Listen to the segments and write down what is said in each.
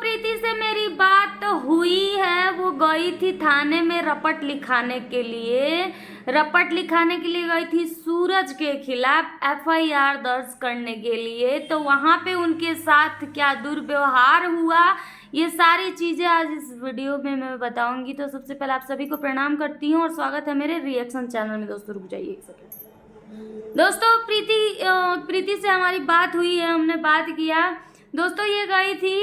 प्रीति से मेरी बात हुई है। वो गई थी थाने में रपट लिखाने के लिए। गई थी सूरज के खिलाफ एफआईआर दर्ज करने के लिए। तो वहां पे उनके साथ क्या दुर्व्यवहार हुआ, ये सारी चीजें आज इस वीडियो में मैं बताऊंगी। तो सबसे पहले आप सभी को प्रणाम करती हूँ और स्वागत है मेरे रिएक्शन चैनल में। दोस्तों रुक जाइए एक सेकंड। दोस्तों प्रीति से हमारी बात हुई है, हमने बात किया। दोस्तों ये गई थी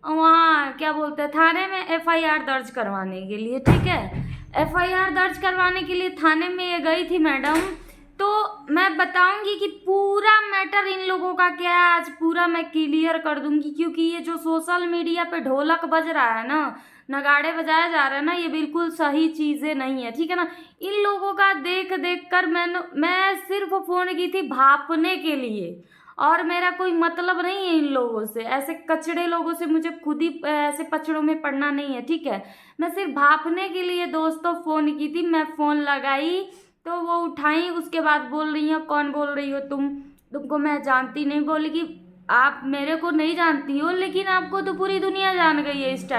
वहाँ क्या बोलते हैं थाने में एफआईआर दर्ज करवाने के लिए। ठीक है, एफआईआर दर्ज करवाने के लिए थाने में ये गई थी मैडम। तो मैं बताऊंगी कि पूरा मैटर इन लोगों का क्या है, आज पूरा मैं क्लियर कर दूंगी। क्योंकि ये जो सोशल मीडिया पे ढोलक बज रहा है ना, नगाड़े बजाया जा रहा है ना, ये बिल्कुल सही चीज़ें नहीं है। ठीक है ना, इन लोगों का देख देख कर मैं सिर्फ फ़ोन की थी भापने के लिए, और मेरा कोई मतलब नहीं है इन लोगों से। ऐसे कचड़े लोगों से मुझे खुद ही ऐसे पचड़ों में पड़ना नहीं है। ठीक है, मैं सिर्फ भापने के लिए दोस्तों फ़ोन की थी। मैं फ़ोन लगाई तो वो उठाई, उसके बाद बोल रही हैं कौन बोल रही हो तुमको मैं जानती नहीं। बोली कि आप मेरे को नहीं जानती हो, लेकिन आपको तो पूरी दुनिया जान गई है। इस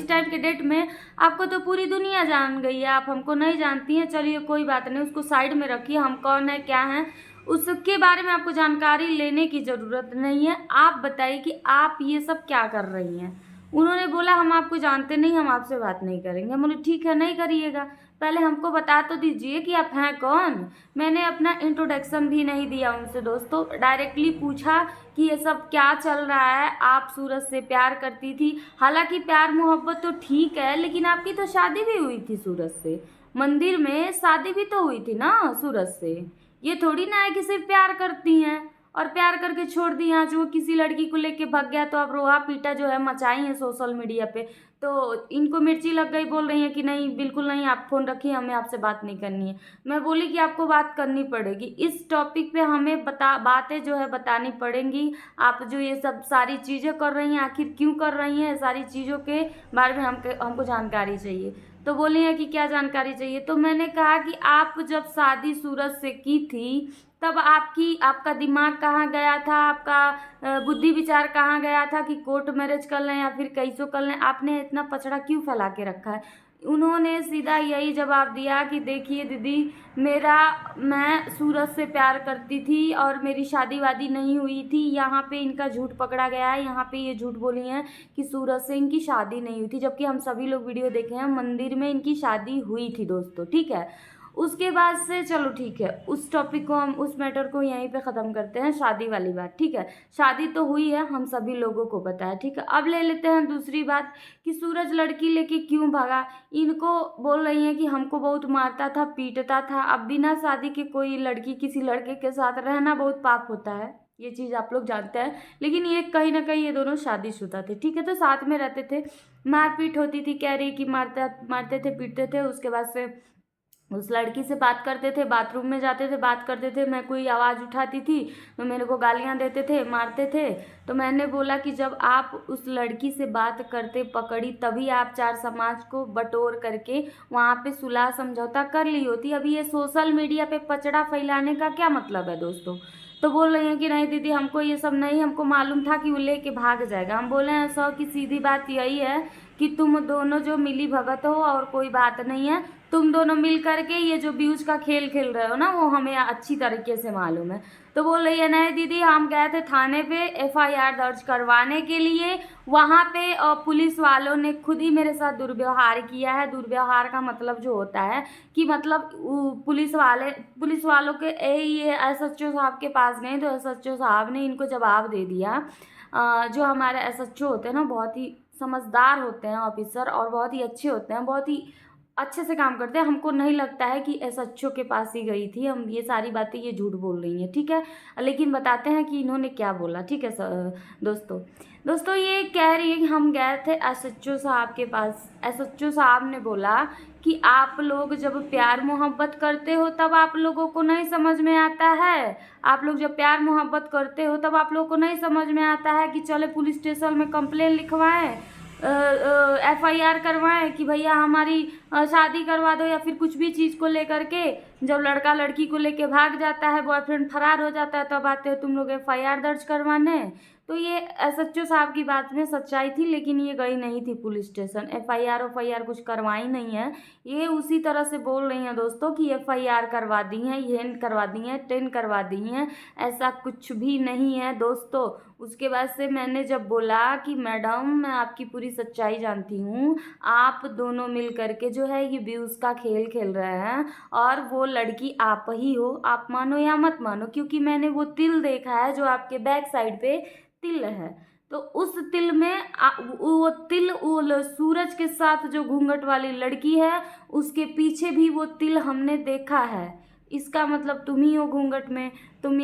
टाइम के डेट में आपको तो पूरी दुनिया जान गई है, आप हमको नहीं जानती हैं। चलिए कोई बात नहीं, उसको साइड में रखिए। हम कौन है क्या है उसके बारे में आपको जानकारी लेने की ज़रूरत नहीं है। आप बताइए कि आप ये सब क्या कर रही हैं। उन्होंने बोला हम आपको जानते नहीं, हम आपसे बात नहीं करेंगे। हम बोले ठीक है नहीं करिएगा, पहले हमको बता तो दीजिए कि आप हैं कौन। मैंने अपना इंट्रोडक्शन भी नहीं दिया उनसे दोस्तों, डायरेक्टली पूछा कि ये सब क्या चल रहा है। आप सूरज से प्यार करती थी, हालांकि प्यार मोहब्बत तो ठीक है, लेकिन आपकी तो शादी भी हुई थी सूरज से, मंदिर में शादी भी तो हुई थी ना सूरज से। ये थोड़ी ना है कि सिर्फ प्यार करती हैं और प्यार करके छोड़ दी। आज वो किसी लड़की को लेके भाग गया तो आप रोहा पीटा जो है मचाई है सोशल मीडिया पे। तो इनको मिर्ची लग गई, बोल रही हैं कि नहीं बिल्कुल नहीं, आप फ़ोन रखिए, हमें आपसे बात नहीं करनी है। मैं बोली कि आपको बात करनी पड़ेगी इस टॉपिक पे, हमें बातें जो है बतानी पड़ेंगी। आप जो ये सब सारी चीज़ें कर रही हैं आखिर क्यों कर रही हैं, सारी चीज़ों के बारे में हमको जानकारी चाहिए। तो बोली है कि क्या जानकारी चाहिए। तो मैंने कहा कि आप जब शादी सूरज से की थी तब आपका दिमाग कहाँ गया था, आपका बुद्धि विचार कहाँ गया था कि कोर्ट मैरिज कर लें या फिर कैसो कर लें। आपने इतना पछड़ा क्यों फैला के रखा है। उन्होंने सीधा यही जवाब दिया कि देखिए दीदी, मैं सूरज से प्यार करती थी और मेरी शादी वादी नहीं हुई थी। यहाँ पे इनका झूठ पकड़ा गया है, यहाँ पे ये झूठ बोली हैं कि सूरज से इनकी शादी नहीं हुई थी, जबकि हम सभी लोग वीडियो देखे हैं, मंदिर में इनकी शादी हुई थी दोस्तों। ठीक है, उसके बाद से चलो ठीक है, उस टॉपिक को हम उस मैटर को यहीं पे ख़त्म करते हैं, शादी वाली बात। ठीक है, शादी तो हुई है, हम सभी लोगों को पता है। ठीक है, अब ले लेते हैं दूसरी बात कि सूरज लड़की लेके क्यों भागा। इनको बोल रही हैं कि हमको बहुत मारता था, पीटता था। अब बिना शादी के कोई लड़की किसी लड़के के साथ रहना बहुत पाप होता है, ये चीज़ आप लोग जानते हैं। लेकिन ये कहीं ना कहीं ये दोनों शादीशुदा थे। ठीक है, तो साथ में रहते थे, मारपीट होती थी, कह रही कि मारते थे पीटते थे। उसके बाद से उस लड़की से बात करते थे, बाथरूम में जाते थे बात करते थे, मैं कोई आवाज़ उठाती थी तो मेरे को गालियां देते थे, मारते थे। तो मैंने बोला कि जब आप उस लड़की से बात करते पकड़ी तभी आप चार समाज को बटोर करके वहाँ पे सुलह समझौता कर ली होती। अभी ये सोशल मीडिया पे पचड़ा फैलाने का क्या मतलब है दोस्तों। तो बोल रही हैं कि नहीं दीदी हमको ये सब नहीं, हमको मालूम था कि वो लेके भाग जाएगा। हम बोले हैं सौ की सीधी बात यही है कि तुम दोनों जो मिली भगत हो और कोई बात नहीं है, तुम दोनों मिल करके ये जो व्यूज का खेल खेल रहे हो ना, वो हमें अच्छी तरीके से मालूम है। तो बोल रही है नहीं दीदी हम गए थे थाने पे एफआईआर दर्ज करवाने के लिए, वहाँ पे पुलिस वालों ने खुद ही मेरे साथ दुर्व्यवहार किया है। दुर्व्यवहार का मतलब जो होता है कि मतलब पुलिस वालों के ये एसएचओ साहब के पास गए तो एसएचओ साहब ने इनको जवाब दे दिया। जो हमारे एसएचओ होते हैं ना, बहुत ही समझदार होते हैं ऑफिसर, और बहुत ही अच्छे होते हैं, बहुत ही अच्छे से काम करते हैं। हमको नहीं लगता है कि एसएचओ के पास ही गई थी। हम ये सारी बातें ये झूठ बोल रही हैं। ठीक है, लेकिन बताते हैं कि इन्होंने क्या बोला। ठीक है दोस्तों ये कह रही है कि हम गए थे एसएचओ साहब के पास। एसएचओ साहब ने बोला कि आप लोग जब प्यार मोहब्बत करते हो तब आप लोगों को नहीं समझ में आता है। आप लोग जब प्यार मोहब्बत करते हो तब आप लोगों को नहीं समझ में आता है कि चले पुलिस स्टेशन में कंप्लेन लिखवाएं, एफआईआर करवाएं कि भैया हमारी शादी करवा दो, या फिर कुछ भी चीज़ को लेकर के। जब लड़का लड़की को लेके भाग जाता है, बॉयफ्रेंड फरार हो जाता है, तब आते हो तुम लोग एफआईआर दर्ज करवाने। तो ये एसएचओ साहब की बात में सच्चाई थी, लेकिन ये गई नहीं थी पुलिस स्टेशन। एफआईआर कुछ करवाई नहीं है। ये उसी तरह से बोल रही हैं दोस्तों कि एफआईआर करवा दी है, ये करवा दी है, 10 करवा दी हैं। ऐसा कुछ भी नहीं है दोस्तों। उसके बाद से मैंने जब बोला कि मैडम मैं आपकी पूरी सच्चाई जानती हूँ, आप दोनों मिल करके जो है ये व्यूज़ का खेल खेल रहे हैं और वो लड़की आप ही हो, आप मानो या मत मानो, क्योंकि मैंने वो तिल देखा है जो आपके बैक साइड पे तिल है। तो उस तिल में वो तिल वो सूरज के साथ जो घूंघट वाली लड़की है उसके पीछे भी वो तिल हमने देखा है। इसका मतलब तुम ही हो घूंघट में। तुम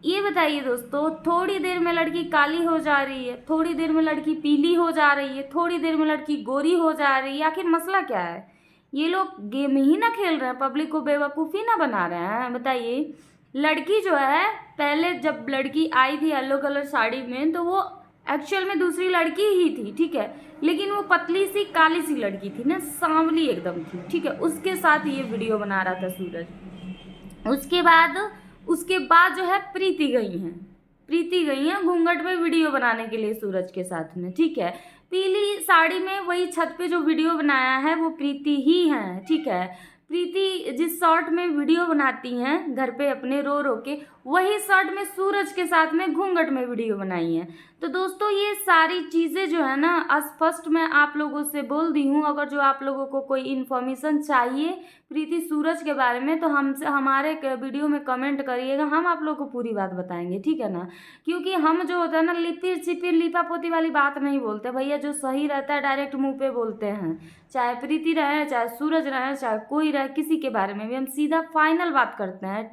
ये बताइए दोस्तों, थोड़ी देर में लड़की काली हो जा रही है, थोड़ी देर में लड़की पीली हो जा रही है, थोड़ी देर में लड़की गोरी हो जा रही है, आखिर मसला क्या है? ये लोग गेम ही ना खेल रहे हैं, पब्लिक को बेवकूफ़ी ना बना रहे हैं? बताइए। लड़की जो है, पहले जब लड़की आई थी येलो कलर साड़ी में, तो वो एक्चुअल में दूसरी लड़की ही थी, ठीक है, लेकिन वो पतली सी काली सी लड़की थी ना, सांवली एकदम थी, ठीक है। उसके साथ ये वीडियो बना रहा था सूरज। उसके बाद जो है प्रीति गई हैं घूंघट में वीडियो बनाने के लिए सूरज के साथ में, ठीक है। पीली साड़ी में वही छत पे जो वीडियो बनाया है वो प्रीति ही है, ठीक है। प्रीति जिस शॉर्ट में वीडियो बनाती हैं घर पे अपने रो रो के, वही शॉर्ट में सूरज के साथ में घूंघट में वीडियो बनाई है। तो दोस्तों ये सारी चीज़ें जो है ना स्पष्ट मैं आप लोगों से बोल दी हूँ। अगर जो आप लोगों को कोई इन्फॉर्मेशन चाहिए प्रीति सूरज के बारे में तो हमसे हमारे वीडियो में कमेंट करिएगा, हम आप लोग को पूरी बात बताएंगे, ठीक है ना। क्योंकि हम जो होता है ना लिपिर छिपिर लिपा पोती वाली बात नहीं बोलते भैया, जो सही रहता है डायरेक्ट मुंह पे बोलते हैं। चाहे प्रीति रहे, चाहे सूरज रहे, चाहे कोई रहे, किसी के बारे में भी हम सीधा फाइनल बात करते हैं।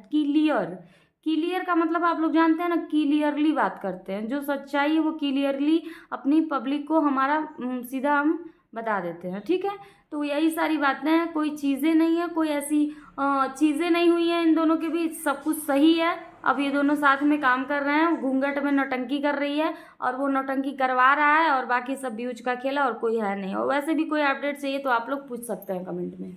क्लियर का मतलब आप लोग जानते हैं ना, क्लियरली बात करते हैं। जो सच्चाई है वो क्लियरली अपनी पब्लिक को हमारा सीधा हम बता देते हैं, ठीक है। तो यही सारी बातें हैं, कोई चीज़ें नहीं है, कोई ऐसी चीज़ें नहीं हुई हैं इन दोनों के बीच, सब कुछ सही है। अब ये दोनों साथ में काम कर रहे हैं, घूंघट में नौटंकी कर रही है और वो नौटंकी करवा रहा है, और बाकी सब व्यूज का खेला और कोई है नहीं। और वैसे भी कोई अपडेट चाहिए तो आप लोग पूछ सकते हैं कमेंट में।